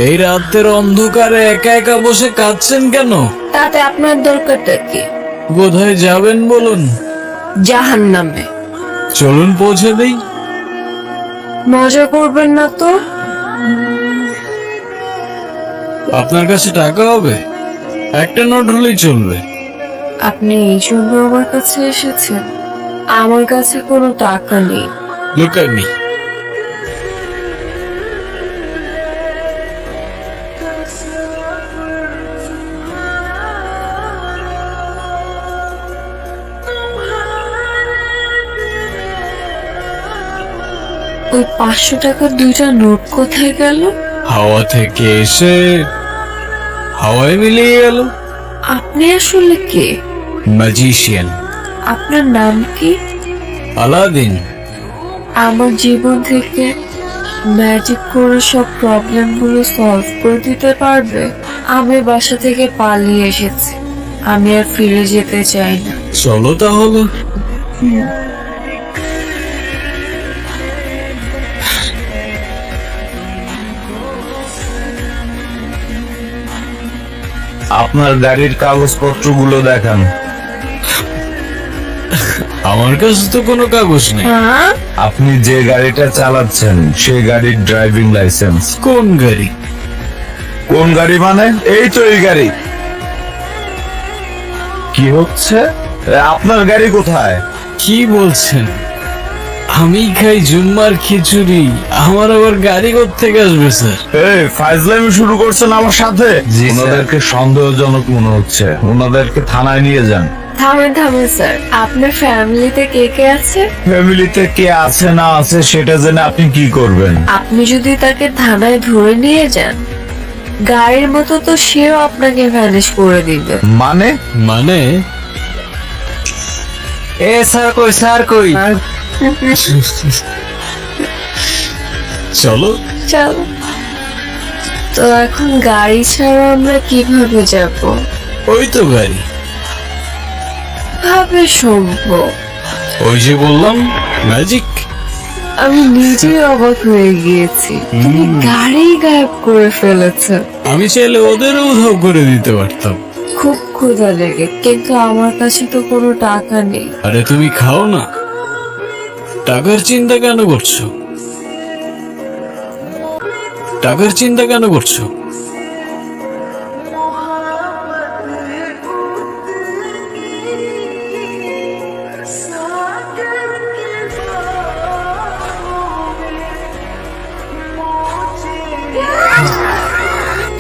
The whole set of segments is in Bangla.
এই রাতের অন্ধকারে একা একা বসে কাঁদছেন কেন? তাতে আপনার দরকারটা কি? কোথায় যাবেন বলুন? জাহান্নামে। চলুন পৌঁছে দেই। মজা করবেন না তো? আপনার কাছে টাকা হবে? একটা নোট হলেই চলবে। আপনি এই জন্য আমার কাছে এসেছেন? আমার কাছে কোনো টাকা নেই। Look at me. ওই 500 টাকার দুইটা নোট কোথায় গেল? হাওয়া থেকে এসে হাওয়ায় মিলিয়ে গেল। আপনি আসলে কে? ম্যাজিশিয়ান। আপনার নাম কি? আলাদিন। আমার জীবন থেকে ম্যাজিক করে সব প্রবলেম গুলো সলভ করে দিতে পারবে? আমি বাসা থেকে পালিয়ে এসেছি, আমি আর ফিরে যেতে চাই না। চলো তাহলে। আপনার গাড়ির কাগজপত্রগুলো দেখান। আমার কাছে তো কোনো কাগজ নেই। হ্যাঁ, আপনি যে গাড়িটা চালাচ্ছেন সেই গাড়ির ড্রাইভিং লাইসেন্স। কোন গাড়ি? কোন গাড়ি মানে? এই তো এই গাড়ি। কি হচ্ছে? আপনার গাড়ি কোথায়? কি বলছেন? আমি খাই জুম্মার খিচুড়ি, আমার আবার গাড়ি কোত্থেকে আসবে স্যার? এই ফাইজলামি শুরু করছেন আমার সাথে? ওনাদেরকে সন্দেহজনক মনে হচ্ছে, ওনাদেরকে থানায় নিয়ে যান। থামেন থামেন স্যার, আপনার ফ্যামিলিতে কে কে আছে? ফ্যামিলিতে কে আছে না আছে সেটা জেনে আপনি কি করবেন? আপনি যদি তাকে থানায় ধরে নিয়ে যান, গাড়ির মতো তো সেও আপনাকে ভ্যানিশ করে দিবে। মানে? মানে এ স্যার কই, স্যার কই? চলো। চল। তো এখন গাড়ি ছাড়া আমরা কিভাবে যাব? ওই তো গাড়ি। ভাবে সম্ভব? ওই যে বললাম ম্যাজিক। আমি নিজেই অবাক হয়ে গিয়েছি, তুমি গাড়ি গায়েব করে ফেলেছো। আমি চাইলে ওদেরও উধাও করে দিতে পারতাম। খুব ক্ষুধা লেগে, কিন্তু আমার কাছে তো কোনো টাকা নেই। আরে তুমি খাও না, টাকার চিন্তা কেন করছো? টাকার চিন্তা কেন করছো?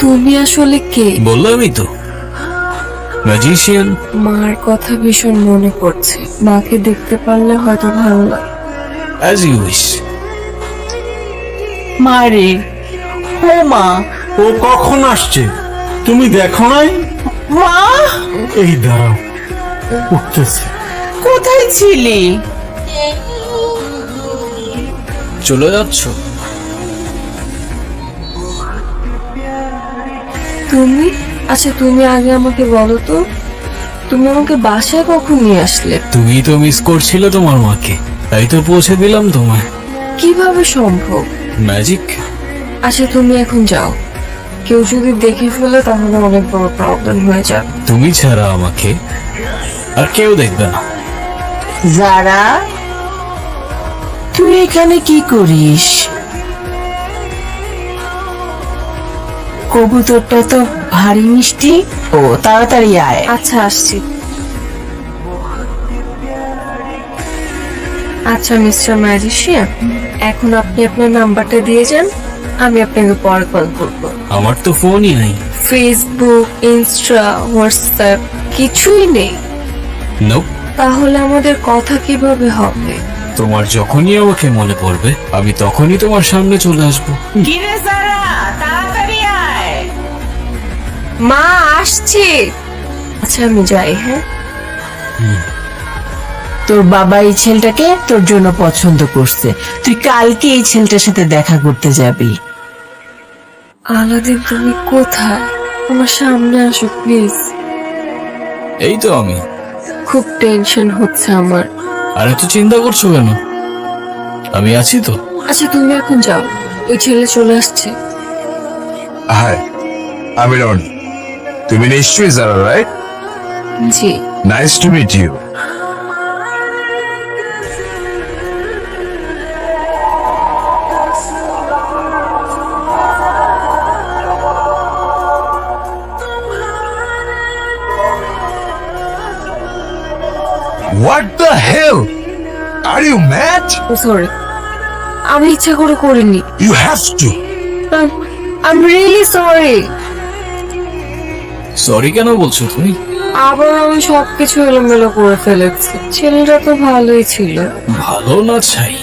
তুমি আসলে কে? বললামই তো, ম্যাজিশিয়ান। মার কথা ভীষণ মনে পড়ছে, মাকে দেখতে পারলে হয়তো ভালো লাগে। As you wish. মারে, ও মা, ও কখন আসছে তুমি দেখো নাই? মা এই দাঁড়াও, উঠতেছে। কোথায় ছিলি? চলে যাচ্ছ? তুমি? আচ্ছা তুমি আগে আমাকে বলো তো, তুমি আমাকে বাসায় কখন নিয়ে আসলে? তুমি তো মিস করছিলে তোমার মাকে, তাই তো পৌঁছে দিলাম তোমায়। কিভাবে সম্ভব? ম্যাজিক। আচ্ছা তুমি এখন যাও, কেউ যদি দেখে ফেলে তাহলে অনেক বড় প্রবলেম হয়ে যাবে। তুমি ছাড়া আমাকে আর কেউ দেখবে না। যারা, তুই এখানে কি করিস? কবুতরটা তো ভারী মিষ্টি। ও তাড়াতাড়ি আয়। আচ্ছা আসছি। আচ্ছা মিস্টার ম্যাজিশিয়ান, এখন আপনি আপনার নাম্বারটা দিয়ে যান, আমি আপনাকে পরে কল করবো। আমার তো ফোনই নেই। ফেসবুক, ইনস্টা, হোয়াটসঅ্যাপ কিছুই নেই? নোপ। তাহলে আমাদের কথা কিভাবে হবে? তোমার যখনই আমাকে মনে পড়বে আমি তখনই তোমার সামনে চলে আসবো। কিরে যারা, তাড়াতাড়ি আয়। মা আসছি। আচ্ছা আমি যাই, হ্যাঁ? তোর বাবা এই ছেলেটাকে তোর জন্য পছন্দ করছে, তুই কালকে এই ছেলেটার সাথে দেখা করতে যাবি। আলাদিন তুমি কোথায়? আমার সামনে আসো প্লিজ। এই তো আমি। খুব টেনশন হচ্ছে আমার। আর এত চিন্তা করছো কেন? আমি আছি তো। আচ্ছা তুমি এখন যাও, ওই ছেলে চলে আসছে। হাই, আমি রনি। তুমি নিশ্চয়ই যারা, রাইট? জি। Nice to meet you. What the hell? Are you mad? Sorry, আমি ইচ্ছা করে করিনি। You have to. I'm really sorry. Sorry কেন বলছো তুমি? আবার আমি সবকিছু এলোমেলো করে ফেলেছি। ছেলেটা তো ভালোই ছিল। ভালো না চাই?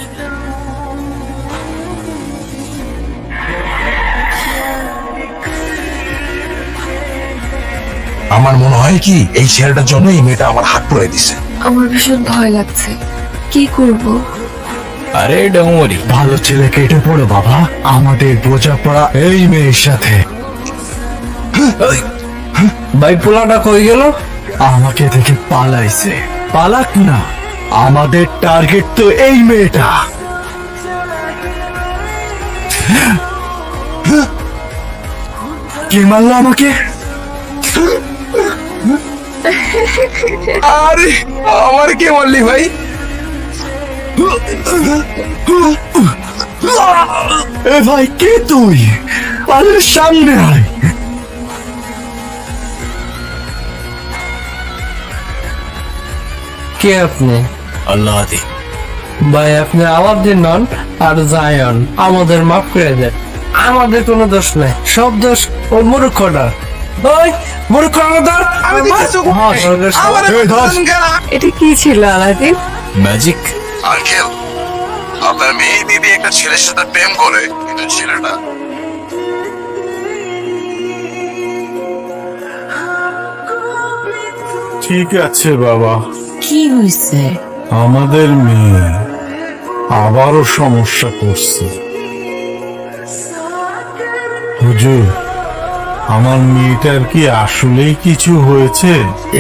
আমার মনে হয় কি এই ছেলেটার জন্য এই মেয়েটা আমার হাত পড়ে দিছে। আমার ভীষণ ভয় লাগছে। কি করব? আরে ডোমরি, ভালো ছেলে কেটে পড়ো বাবা, আমাদের বোঝাপড়া এই মেয়ের সাথে। ভাই পোলাটা কই গেল? আমাকে দেখে পালাইছে। পালাক না, আমাদের টার্গেট তো এই মেয়েটা। কে মারলো আমাকে? আরে আমার কে মারলি ভাই? এ ভাই কে তুই? পালের সামনে আয়। কে আপনি? আল্লাহ দি। ভাই আপনি আমাদের নন আর জায়ন, আমাদের মাফ করে দেন। আমাদের কোনো দোষ নাই, সব দোষ ও মূর্খটা। ওই মূর্খ আমাদের। এটা কি ছিল আলাদিন? ম্যাজিক। আঙ্কেল, আপনার মেয়ে দিদি একটা ছেলের সাথে প্রেম করে, কিন্তু ছেলেটা ঠিক আছে বাবা, কি হয়েছে? আমাদের মেয়ে আবারও সমস্যা করছে। হুজুর, আমার মেয়েটার কি আসলেই কিছু হয়েছে?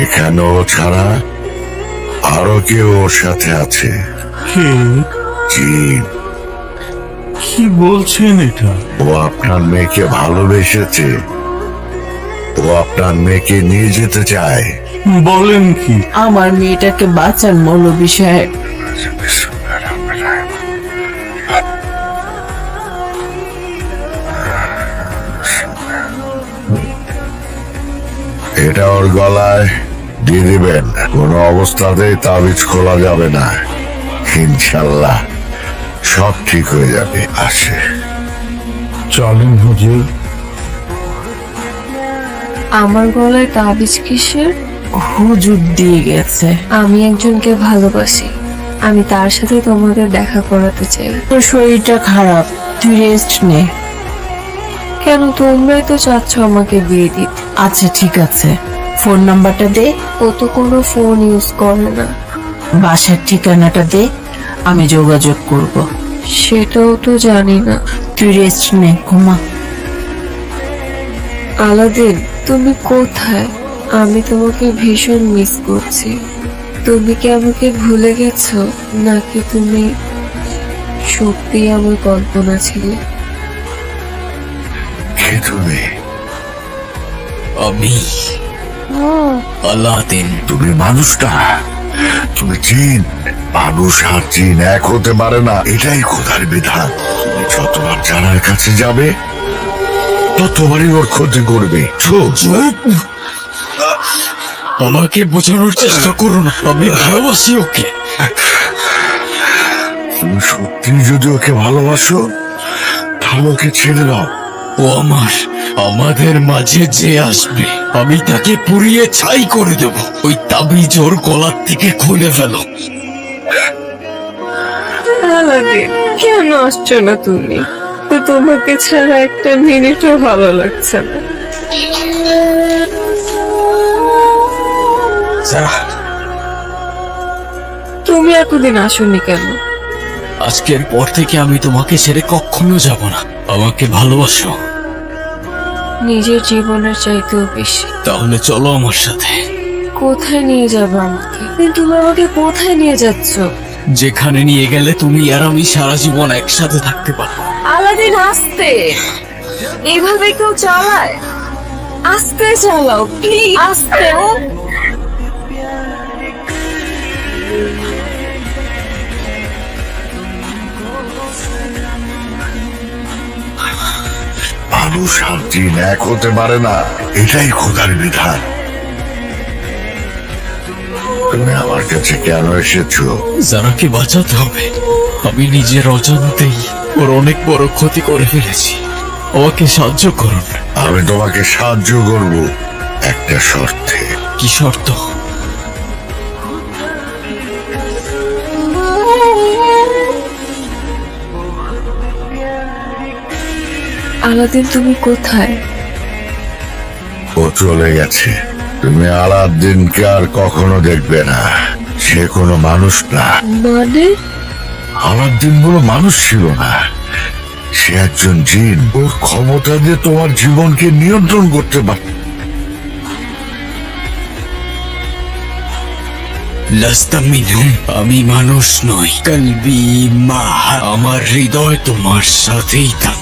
এখানে ও ছাড়া আরো কেউ ওর সাথে আছে। কি জিন। কি বলছেন এটা? ও আপনার মেয়েকে ভালোবেসেছে, ও আপনার মেয়েকে নিয়ে যেতে চায়। বলেন কি? আমার মেয়েটাকে বাঁচান মৌলবী সাহেব। এটা ওর গলায় দিয়ে দিবেন। কোনো অবস্থাতেই তাবিজ খোলা যাবে না। ইনশাল্লাহ সব ঠিক হয়ে যাবে। আসে। চলেন হুজুর। আমার গলায় তাবিজ কিসের? হুজুর দিয়ে গেছে। আমি একজনকে ভালোবাসি, আমি তার সাথে তোমাদের দেখা করাতে চাই। তোর শরীরটা খারাপ, তুই রেস্ট নে। কেন, তোমরাই তো চাচ্ছ আমাকে বিয়ে দিতে। আচ্ছা ঠিক আছে, ফোন নাম্বারটা দে, ও তো কোনো ফোন ইউজ করে না। বাসার ঠিকানাটা দে, আমি যোগাযোগ করব। সেটাও তো জানি না। তুই রেস্ট নে, ঘুমা। আলাদিন, তুমি কোথায়? আমি তোমাকে ভীষণ মিস করছি। তুমি কি আমাকে ভুলে গেছো, নাকি তুমি সত্যি আমার কল্পনা ছিলে? কে তুমি? আমি আলাদিন। তুমি মানুষটা, তুমি জিন। মানুষ আর জিন এক হতে পারে না, এটাই খোদার বিধান। তুমি যতবার জানার কাছে যাবে ততবারই ওর ক্ষতি করবে। আমাকে বোঝানোর চেষ্টা করো না, আমি ভালোবাসি ওকে। তুমি সত্যি যদি ওকে ভালোবাসো তাহলে ওকে ছেড়ে দাও। ও আমাদের মাঝে যে আসবে আমি তাকে পুড়িয়ে ছাই করে দেব। ওই তাবিজ ওর গলার থেকে খুলে ফেলো। আলাদিন, কেন আসছো না তুমি? তো তোমাকে ছাড়া একটা মিনিটও ভালো লাগছে না। তুমি এতদিন আসোনি কেন? আজকের পর থেকে আমি তোমাকে ছেড়ে কখনো যাব না। আমাকে ভালোবাসো? নিজের জীবনের চাইতেও বেশি। তাহলে চলো আমার সাথে। কোথায় নিয়ে যাবে আমাকে? তুমি আমাকে কোথায় নিয়ে যাচ্ছ? যেখানে নিয়ে গেলে তুমি আর আমি সারা জীবন একসাথে থাকতে পারবো। আলাদিন, আসতে। এভাবে কেউ চালায়? আস্তে চালাও প্লিজ, আস্তে। মানুষ আর জিন এক হতে পারে না, এটাই খোদার বিধান। তুমি আমার কাছে কেন এসেছো? যারাকে বাঁচাতে হবে। আমি নিজের অজান্তেই ওর অনেক বড় ক্ষতি করে ফেলেছি। আমাকে সাহায্য করুন। আমি তোমাকে সাহায্য করব একটা শর্তে। কি শর্ত? আলাদিন তুমি কোথায়? ও চলে গেছে। তুমি আলাদিনকে আর কখনো দেখবে না। সে কোনো মানুষ না। মানে? আলাদিন কোনো মানুষ ছিল না, সে একজন জিন। ওর ক্ষমতা দিয়ে তোমার জীবনকে নিয়ন্ত্রণ করতে পারে। লাস্তা মিনহুম, আমি মানুষ নই। কলবি মা, আমার হৃদয় তোমার সাথেই থাকে।